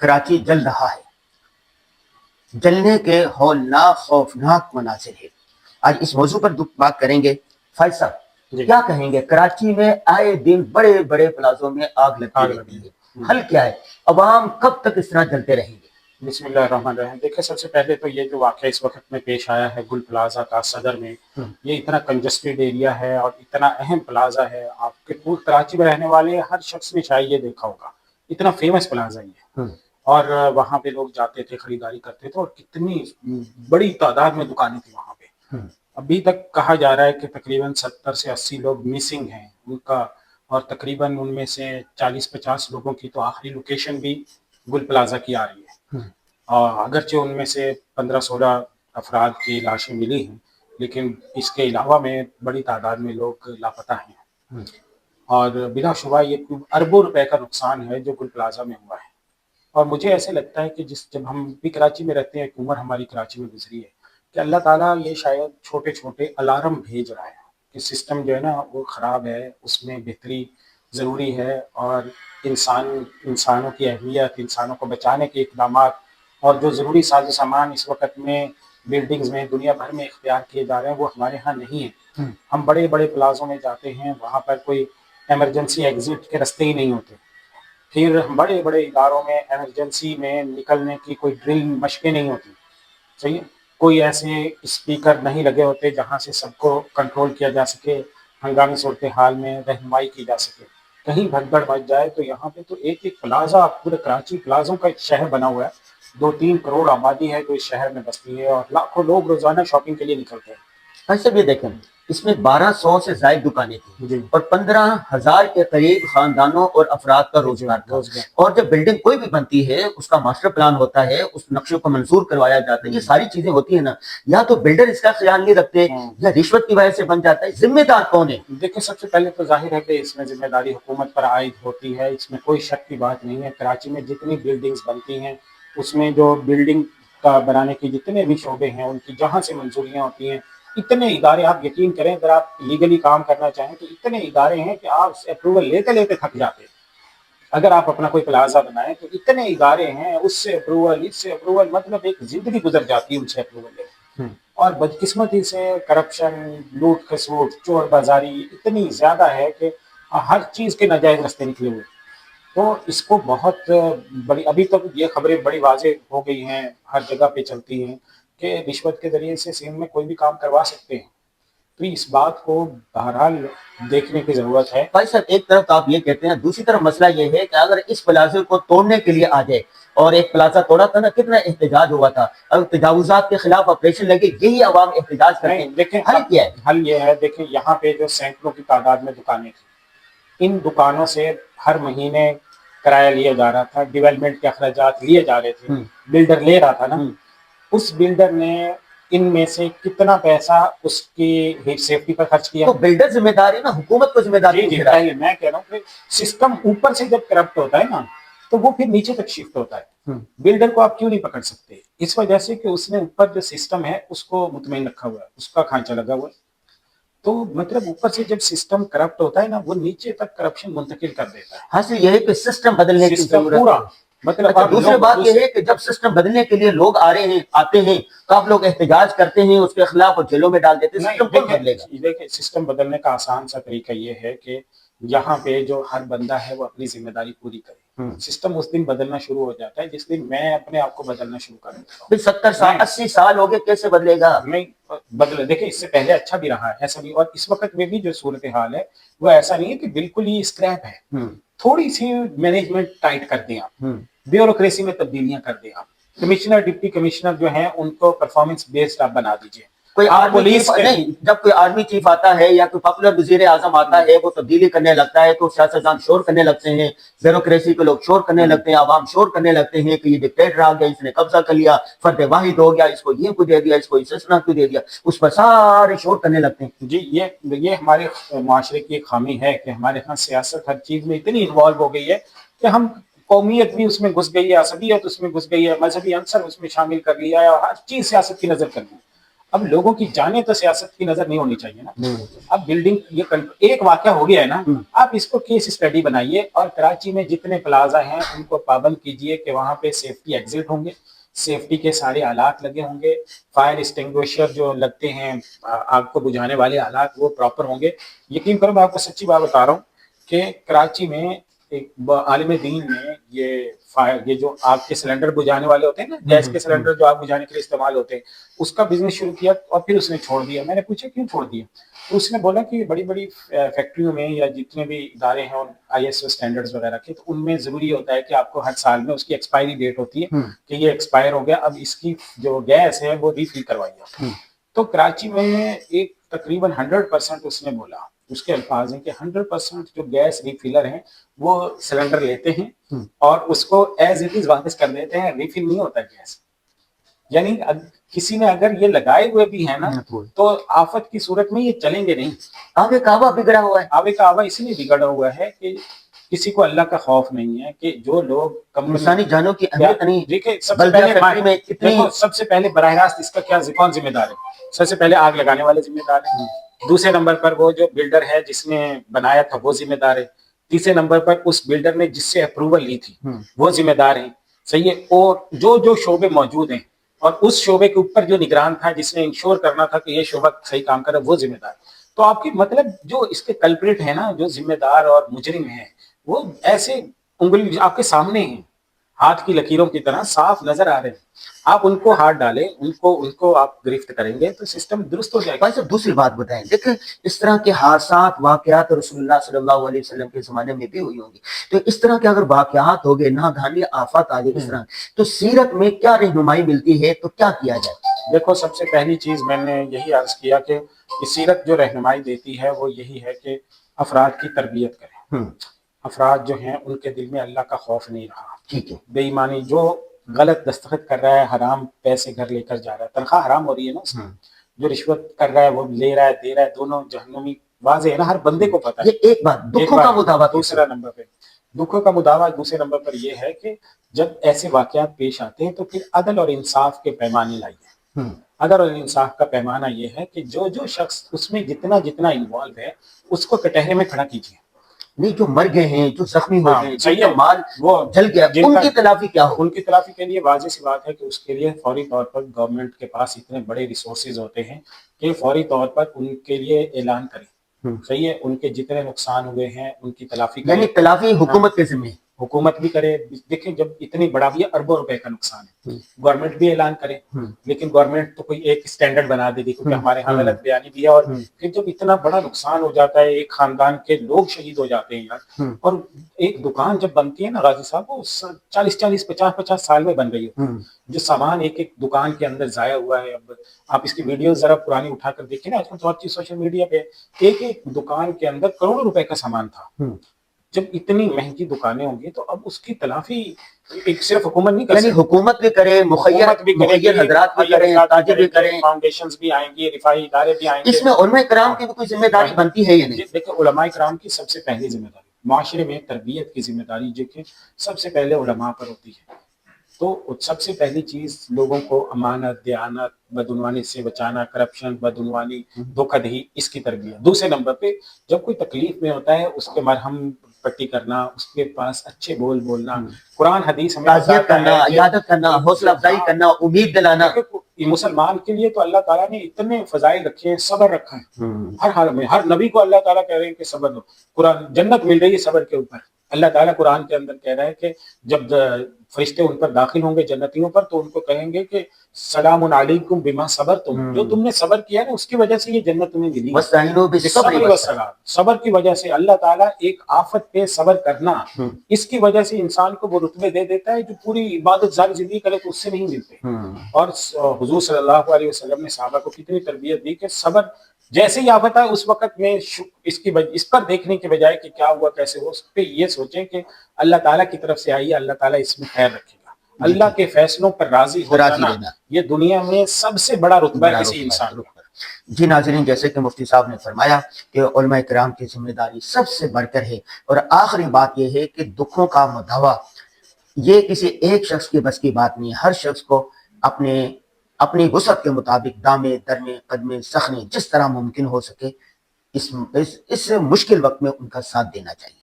کراچی جل رہا ہے، جلنے کے ہولناک خوفناک مناظر ہے۔ آج اس موضوع پر بات کریں گے۔ فائز صاحب کیا کہیں گے؟ کراچی میں آئے دن بڑے بڑے پلازوں میں آگ لگتی رہتی ہے، حل کیا ہے؟ عوام کب تک اس طرح جلتے رہیں گے؟ بسم اللہ الرحمن الرحیم۔ دیکھیں، سب سے پہلے تو یہ جو واقعہ اس وقت میں پیش آیا ہے گل پلازا کا صدر میں، یہ اتنا کنجسٹڈ ایریا ہے اور اتنا اہم پلازا ہے، آپ کے پورے کراچی میں رہنے والے ہر شخص نے شاید یہ دیکھا ہوگا، اتنا فیمس پلازا یہ ہے۔ اور وہاں پہ لوگ جاتے تھے، خریداری کرتے تھے، اور کتنی بڑی تعداد میں دکانیں تھیں وہاں پہ۔ ابھی تک کہا جا رہا ہے کہ تقریباً 70 سے 80 لوگ مسنگ ہیں ان کا، اور تقریباً ان میں سے 40-50 لوگوں کی تو آخری لوکیشن بھی گل پلازا کی آ رہی ہے۔ اور اگرچہ ان میں سے 15-16 افراد کی لاشیں ملی ہیں، لیکن اس کے علاوہ میں بڑی تعداد میں لوگ لاپتہ ہیں، اور بلا شبہ یہ اربوں روپے کا نقصان ہے جو گل پلازا میں ہوا ہے۔ اور مجھے ایسے لگتا ہے کہ جب ہم بھی کراچی میں رہتے ہیں، ایک عمر ہماری کراچی میں گزری ہے، کہ اللہ تعالیٰ یہ شاید چھوٹے چھوٹے الارم بھیج رہا ہے کہ سسٹم جو ہے نا وہ خراب ہے، اس میں بہتری ضروری ہے، اور انسانوں کی اہمیت، انسانوں کو بچانے کے اقدامات، اور جو ضروری ساز و سامان اس وقت میں بلڈنگز میں دنیا بھر میں اختیار کیے جا رہے ہیں وہ ہمارے ہاں نہیں ہیں۔ ہم بڑے بڑے پلازوں میں جاتے ہیں، وہاں پر کوئی ایمرجنسی ایگزٹ کے رستے ہی نہیں ہوتے۔ پھر بڑے بڑے اداروں میں ایمرجنسی میں نکلنے کی کوئی ڈرل مشقیں نہیں ہوتی، صحیح ہے؟ کوئی ایسے اسپیکر نہیں لگے ہوتے جہاں سے سب کو کنٹرول کیا جا سکے، ہنگامی صورتحال میں رہنمائی کی جا سکے۔ کہیں بھگدڑ مچ جائے تو یہاں پہ تو ایک ایک پلازا، پورے کراچی پلازوں کا ایک شہر بنا ہوا ہے، 2-3 کروڑ آبادی ہے جو اس شہر میں بستی ہے، اور لاکھوں لوگ روزانہ شاپنگ کے لیے نکلتے ہیں۔ ایسا بھی دیکھیں، اس میں 1200 سے زائد دکانیں تھیں جی اور 15,000 کے قریب خاندانوں اور افراد کا روزگار تھا۔ اور جب بلڈنگ کوئی بھی بنتی ہے، اس کا ماسٹر پلان ہوتا ہے، اس نقشے کو منظور کروایا جاتا ہے، یہ ساری چیزیں ہوتی ہیں نا، یا تو بلڈر اس کا خیال نہیں رکھتے یا رشوت کی وجہ سے بن جاتا ہے۔ ذمہ دار کون ہے؟ دیکھیں، سب سے پہلے تو ظاہر ہے کہ اس میں ذمہ داری حکومت پر عائد ہوتی ہے، اس میں کوئی شک کی بات نہیں ہے۔ کراچی میں جتنی بلڈنگز بنتی ہیں، اس میں جو بلڈنگ کا بنانے کے جتنے بھی شعبے ہیں، ان کی جہاں سے منظوریاں ہوتی ہیں، اتنے ادارے، آپ یقین کریں اگر آپ لیگلی کام کرنا چاہیں تو اتنے ادارے ہیں کہ آپ سے اپروول لیتے لیتے تھک جاتے ہیں۔ اگر آپ اپنا کوئی پلازا بنائیں تو اتنے ادارے ہیں، اس سے اپروول، اس سے اپروول، مطلب ایک زندگی گزر جاتی ہے ان سے اپروول لے۔ اور بدقسمتی سے کرپشن، لوٹ کھسوٹ، چور بازاری اتنی زیادہ ہے کہ ہر چیز کے ناجائز راستے نکلے ہوئے۔ تو اس کو بہت بڑی، ابھی تک یہ خبریں بڑی واضح ہو گئی ہیں، ہر جگہ پہ چلتی ہیں کہ رشوت کے ذریعے سے سندھ میں کوئی بھی کام کروا سکتے ہیں۔ تو اس بات کو بہرحال دیکھنے کی ضرورت ہے۔ بھائی صاحب، ایک طرف آپ یہ کہتے ہیں، دوسری طرف مسئلہ یہ ہے کہ اگر اس پلازے کو توڑنے کے لیے آ جائے، اور ایک پلازا توڑا تھا نا، کتنا احتجاج ہوا تھا، اب تجاوزات کے خلاف آپریشن لگے، یہی عوام احتجاج کرتے ہیں۔ دیکھیں حل کیا ہے؟ حل یہ ہے، دیکھیں یہاں پہ جو سینکڑوں کی تعداد میں دکانیں تھیں، ان دکانوں سے ہر مہینے کرایہ لیا جا رہا تھا، ڈیولپمنٹ کے اخراجات لیے جا رہے تھے، بلڈر لے رہا تھا نا۔ اس بلڈر نے ان میں سے کتنا پیسہ اس کی سیفٹی پر خرچ کیا؟ تو بلڈر ذمہ دار ہے نا، حکومت کو ذمہ دار جی جی، پہلے میں کہہ رہا ہوں کہ سسٹم اوپر سے جب کرپٹ ہوتا ہے نا تو وہ پھر نیچے تک شفٹ ہوتا ہے۔ بلڈر کو آپ کیوں نہیں پکڑ سکتے؟ اس وجہ سے کہ اس نے اوپر جو سسٹم ہے اس کو مطمئن رکھا ہوا ہے، اس کا کھانچہ لگا ہوا ہے۔ تو مطلب اوپر سے جب سسٹم کرپٹ ہوتا ہے نا، وہ نیچے تک کرپشن منتقل کر دیتا ہے۔ حاصل یہ ہے کہ سسٹم بدلنے کی سسٹم ضرورت پورا، ہے۔ مطلب اچھا، دوسری بات یہ ہے کہ جب سسٹم بدلنے کے لیے لوگ آتے ہیں تو آپ لوگ احتجاج کرتے ہیں اس کے خلاف اور جیلوں میں ڈال دیتے ہیں، سسٹم کون بدلے گا؟ دیکھیں، سسٹم بدلنے کا آسان سا طریقہ یہ ہے کہ یہاں پہ جو ہر بندہ ہے وہ اپنی ذمہ داری پوری کرے۔ سسٹم اس دن بدلنا شروع ہو جاتا ہے جس دن میں اپنے آپ کو بدلنا شروع کر دیتا ہوں۔ 70 سال 80 سال ہو گئے، کیسے بدلے گا؟ نہیں بدلے، دیکھیں اس سے پہلے اچھا بھی رہا ہے ایسا بھی، اور اس وقت میں بھی جو صورتحال ہے وہ ایسا نہیں ہے کہ بالکل ہی اسکریپ ہے۔ تھوڑی سی مینجمنٹ ٹائٹ کر دیں آپ، بیوروکریسی میں تبدیلیاں کر دیں آپ، کمشنر ڈپٹی کمشنر جو ہیں ان کو پرفارمنس بیسڈ آپ بنا دیجیے۔ کوئی آرمی چیف نہیں، جب کوئی آرمی چیف آتا ہے یا کوئی پاپولر وزیر اعظم آتا ہے، وہ تبدیلی کرنے لگتا ہے تو سیاستدان شور کرنے لگتے ہیں، بیوروکریسی کے لوگ شور کرنے لگتے ہیں، عوام شور کرنے لگتے ہیں کہ یہ ڈکٹیٹر آ گیا، اس نے قبضہ کر لیا، فرد واحد ہو گیا، اس کو یہ کچھ دے دیا، اس کو استثنا کیوں دے دیا، اس پر سارے شور کرنے لگتے ہیں۔ جی، یہ ہمارے معاشرے کی ایک خامی ہے کہ ہمارے ہاں سیاست ہر چیز میں اتنی انوالو ہو گئی ہے کہ ہم قومیت بھی اس میں گھس گئی ہے، عصبیت اس میں گھس گئی ہے، مذہبی عنصر اس میں شامل کر لیا ہے، اور ہر چیز سیاست کی نظر کر لی۔ اب لوگوں کی جانیں تو سیاست کی نظر نہیں ہونی چاہیے نا. نہیں. اب بلڈنگ یہ ایک واقعہ ہو گیا ہے نا, آپ اس کو کیس اسٹڈی بنائیے اور کراچی میں جتنے پلازا ہیں ان کو پابند کیجئے کہ وہاں پہ سیفٹی ایگزٹ ہوں گے, سیفٹی کے سارے آلات لگے ہوں گے, فائر اسٹنگوشر جو لگتے ہیں آگ کو بجھانے والے آلات وہ پراپر ہوں گے. یقین کرو میں آپ کو سچی بات بتا رہا ہوں کہ کراچی میں ایک عالم دین نے یہ جو آگ کے سلنڈر بجھانے والے ہوتے ہیں نا, گیس کے سلنڈر جو آگ بجھانے کے لیے استعمال ہوتے ہیں, اس کا بزنس شروع کیا اور پھر اس نے چھوڑ دیا. میں نے پوچھا کیوں چھوڑ دیا, تو اس نے بولا کہ بڑی بڑی فیکٹریوں میں یا جتنے بھی ادارے ہیں ISO اسٹینڈرڈز وغیرہ کے, تو ان میں ضروری ہوتا ہے کہ آپ کو ہر سال میں اس کی ایکسپائری ڈیٹ ہوتی ہے کہ یہ ایکسپائر ہو گیا, اب اس کی جو گیس ہے وہ ریفل کروائیے. تو کراچی میں ایک تقریباً 100% اس نے بولا, اس کے الفاظ ہیں کہ 100% جو گیس ریفلر ہیں وہ سلنڈر لیتے ہیں اور اس کو ایز اٹ از واپس کر دیتے ہیں, ریفل نہیں ہوتا گیس. یعنی کسی نے اگر یہ لگائے ہوئے بھی ہیں نا تو آفت کی صورت میں یہ چلیں گے نہیں. آگے کعبہ بگڑا ہوا ہے, آگے کعبہ اس لیے بگڑا ہوا ہے کہ کسی کو اللہ کا خوف نہیں ہے کہ جو لوگ انسانی جانوں کی اہمیت نہیں. دیکھیں سب سے پہلے براہ راست اس کا کیا کون ذمہ دار ہے؟ سب سے پہلے آگ لگانے والے ذمہ دار ہیں, دوسرے نمبر پر وہ جو بلڈر ہے جس نے بنایا تھا وہ ذمہ دار ہے, تیسرے نمبر پر اس بلڈر نے جس سے اپروول لی تھی وہ ذمہ دار ہیں. صحیح ہے, اور جو شعبے موجود ہیں اور اس شعبے کے اوپر جو نگران تھا جس نے انشور کرنا تھا کہ یہ شعبہ صحیح کام کرے وہ ذمہ دار. تو آپ کی مطلب جو اس کے کلپریٹ ہیں نا, جو ذمہ دار اور مجرم ہیں, وہ ایسے انگلی آپ کے سامنے ہیں, ہاتھ کی لکیروں کی طرح صاف نظر آ رہے ہیں. آپ ان کو ہاتھ ڈالیں, ان کو آپ گرفت کریں گے تو سسٹم درست ہو جائے گا. بھائی صاحب دوسری بات بتائیں, دیکھیں اس طرح کے حادثات واقعات رسول اللہ صلی اللہ علیہ وسلم کے زمانے میں بھی ہوئی ہوں گی, تو اس طرح کے اگر واقعات ہو گئے, ناگہانی آفات آ گئی اس طرح, تو سیرت میں کیا رہنمائی ملتی ہے, تو کیا کیا جائے؟ دیکھو سب سے پہلی چیز میں نے یہی عرض کیا کہ سیرت جو رہنمائی دیتی ہے وہ یہی ہے کہ افراد کی تربیت کریں. افراد جو ہیں ان کے دل میں اللہ کا خوف نہیں رہا. ٹھیک ہے, بے ایمانی, جو غلط دستخط کر رہا ہے, حرام پیسے گھر لے کر جا رہا ہے, تنخواہ حرام ہو رہی ہے نا اس میں, جو رشوت کر رہا ہے وہ لے رہا ہے دے رہا ہے, دونوں جہنمی واضح ہے نا, ہر بندے کو پتا ہے. یہ ایک بات دکھوں کا مداوع. دوسرا نمبر پہ دکھوں کا مداوع دوسرے نمبر پر یہ ہے کہ جب ایسے واقعات پیش آتے ہیں تو پھر عدل اور انصاف کے پیمانے لائیے. عدل اور انصاف کا پیمانہ یہ ہے کہ جو شخص اس میں جتنا انوالو ہے اس کو کٹہرے میں کھڑا کیجیے. نہیں, جو مر گئے ہیں, جو زخمی ہو گئے, صحیح ہے, مال وہ جل گیا, ان کی تلافی کیا ہو؟ ان کی تلافی کے لیے واضح سی بات ہے کہ اس کے لیے فوری طور پر گورنمنٹ کے پاس اتنے بڑے ریسورسز ہوتے ہیں کہ فوری طور پر ان کے لیے اعلان کریں. صحیح ہے, ان کے جتنے نقصان ہوئے ہیں ان کی تلافی کریں. یعنی تلافی حکومت کے ذمہ, حکومت بھی کرے. دیکھیں جب اتنی بڑا بھی اربوں روپے کا نقصان ہے, گورنمنٹ بھی اعلان کرے, لیکن گورنمنٹ تو کوئی ایک اسٹینڈرڈ بنا دے گی کیونکہ ہمارے ہاں غلط بیانی بھی ہے. اور پھر جب اتنا بڑا نقصان ہو جاتا ہے, ایک خاندان کے لوگ شہید ہو جاتے ہیں یار, اور ایک دکان جب بنتی ہے نا غازی صاحب, وہ 40-50 سال میں بن رہی ہے, جو سامان ایک دکان کے اندر ضائع ہوا ہے. اب آپ اس کی ویڈیوز ذرا پرانی اٹھا کر دیکھیں نا, آج کل تو ہر چیز سوشل میڈیا پہ, ایک دکان کے اندر کروڑوں روپے کا سامان تھا. جب اتنی مہنگی دکانیں ہوں گی تو اب اس کی تلافی ایک صرف حکومت نہیں کر سکتی, یعنی حکومت بھی کرے, مخیر حضرات بھی کریں, تاجر بھی کریں, فاؤنڈیشنز بھی آئیں گی, رفاہی ادارے بھی آئیں گے. اس میں علماء کرام کی بھی کوئی ذمہ داری بنتی ہے یا نہیں؟ دیکھیں علماء کرام کی سب سے پہلی ذمہ داری, معاشرے میں تربیت کی ذمہ داری جو کہ سب سے پہلے علماء پر ہوتی ہے. تو سب سے پہلی چیز لوگوں کو امانت, دیانت, بدعنوانی سے بچانا, کرپشن, بدعنوانی, دھوکہ دہی, اس کی تربیت. دوسرے نمبر پہ جب کوئی تکلیف میں ہوتا ہے اس کے مرہم پٹی کرنا, اس کے پاس اچھے بول بولنا, قرآن حدیث ہمیں تعزیت کرنا, عیادت کرنا, حوصلہ افزائی کرنا, امید دلانا. مسلمان کے لیے تو اللہ تعالیٰ نے اتنے فضائل رکھے ہیں, صبر رکھا ہے ہر حال میں. ہر نبی کو اللہ تعالیٰ کہہ رہے ہیں کہ صبر دو. قرآن جنت مل رہی ہے صبر کے اوپر. اللہ تعالیٰ قرآن کے اندر کہہ رہا ہے کہ جب فرشتے ان پر داخل ہوں گے جنتیوں پر تو ان کو کہیں گے کہ سلام علیکم بما صبرتم, جو تم نے صبر کیا نا اس کی وجہ سے یہ جنت تمہیں ملی. واستعینوا بالصبر والصلاۃ, صبر کی وجہ سے اللہ تعالیٰ ایک آفت پہ صبر کرنا, اس کی وجہ سے انسان کو وہ رتبے دے دیتا ہے جو پوری عبادت ساری زندگی کرے تو اس سے نہیں ملتے. اور حضور صلی اللہ علیہ وسلم نے صحابہ کو کتنی تربیت دی کہ صبر جیسے ہی آفت ہے اس وقت میں اس پر دیکھنے کے بجائے کہ کیا ہوا کیسے ہو, اس پہ یہ سوچیں کہ اللہ تعالیٰ کی طرف سے آئی ہے, اللہ تعالیٰ اس میں خیر رکھے گا. اللہ کے فیصلوں پر راضی ہو جانا یہ دنیا میں سب سے بڑا رتبہ ہے کسی انسان کا. جی ناظرین, جیسے کہ مفتی صاحب نے فرمایا کہ علماء کرام کی ذمہ داری سب سے بڑھ کر ہے. اور آخری بات یہ ہے کہ دکھوں کا مداوع یہ کسی ایک شخص کی بس کی بات نہیں. ہر شخص کو اپنے اپنی وسعت کے مطابق دامے درمے قدمے سخنے جس طرح ممکن ہو سکے اس مشکل وقت میں ان کا ساتھ دینا چاہیے.